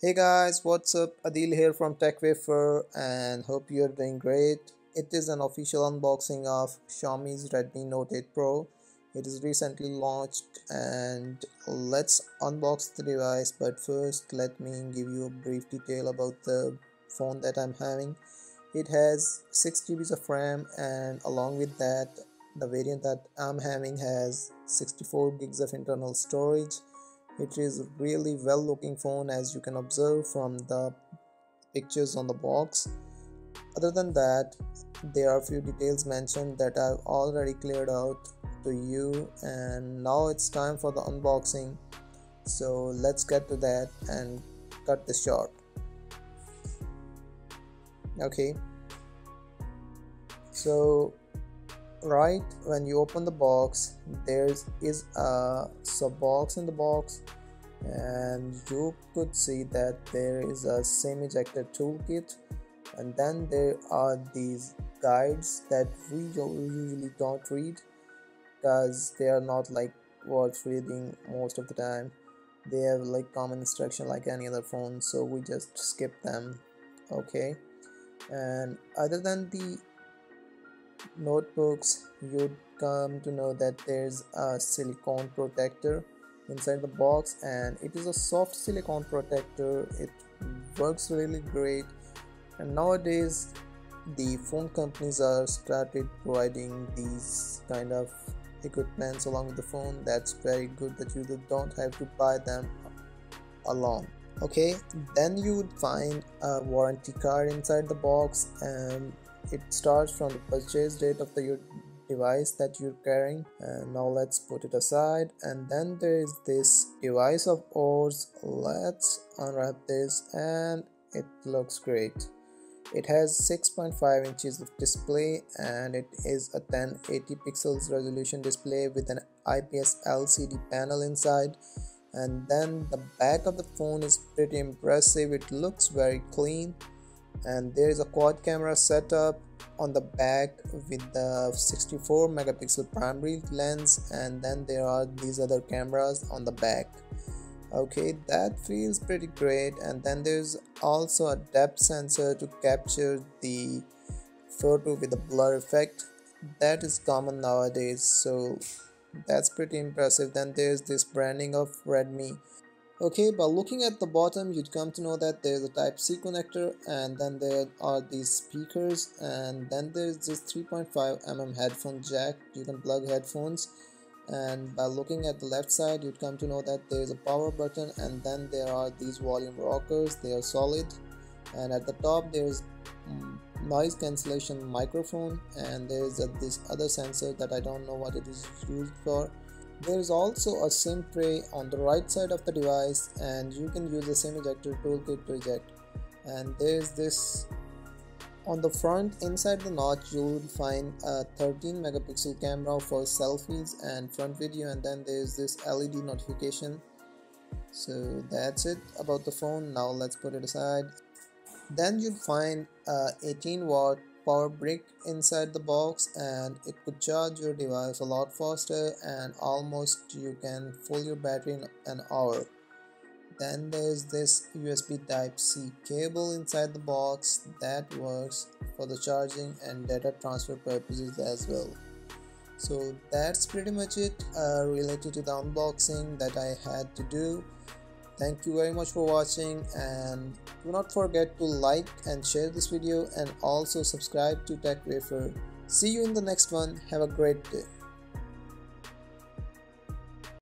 Hey guys, what's up? Adil here from TechWafer and hope you're doing great. It is an official unboxing of Xiaomi's Redmi Note 8 Pro. It is recently launched and let's unbox the device, but first let me give you a brief detail about the phone that I'm having. It has 6 GB of RAM and along with that the variant that I'm having has 64 gigs of internal storage. It is really well looking phone as you can observe from the pictures on the box. Other than that, there are a few details mentioned that I've already cleared out to you, and now it's time for the unboxing. So let's get to that and cut this short. Okay, so right when you open the box, there is a sub box in the box, and you could see that there is a SIM ejector toolkit, and then there are these guides that we usually don't read because they are not like worth reading most of the time. They have like common instruction like any other phone, so we just skip them. Okay, and other than the notebooks, you'd come to know that there's a silicone protector inside the box, and it is a soft silicone protector. It works really great, and nowadays the phone companies are started providing these kind of equipments along with the phone. That's very good that you don't have to buy them alone. Okay, then you would find a warranty card inside the box, and it starts from the purchase date of your device that you're carrying. And now let's put it aside, and then there is this device of ours. Let's unwrap this, and it looks great. It has 6.5 inches of display, and it is a 1080 pixels resolution display with an IPS LCD panel inside. And then the back of the phone is pretty impressive. It looks very clean, and there is a quad camera setup on the back with the 64 megapixel primary lens, and then there are these other cameras on the back. Okay, that feels pretty great. And then there's also a depth sensor to capture the photo with a blur effect. That is common nowadays, so that's pretty impressive. Then there's this branding of Redmi. Okay, by looking at the bottom, you'd come to know that there's a Type-C connector, and then there are these speakers, and then there's this 3.5 headphone jack. You can plug headphones, and by looking at the left side, you'd come to know that there's a power button, and then there are these volume rockers. They are solid, and at the top there's noise cancellation microphone, and there's this other sensor that I don't know what it is used for. There is also a SIM tray on the right side of the device, and you can use the SIM ejector toolkit to eject. And there's this on the front. Inside the notch you'll find a 13 megapixel camera for selfies and front video, and then there's this LED notification. So that's it about the phone. Now let's put it aside. Then you'll find a 18-watt power brick inside the box, and it could charge your device a lot faster, and almost you can fill your battery in an hour. Then there's this USB Type-C cable inside the box that works for the charging and data transfer purposes as well. So that's pretty much it related to the unboxing that I had to do. Thank you very much for watching, and do not forget to like and share this video, and also subscribe to TechWafer. See you in the next one. Have a great day.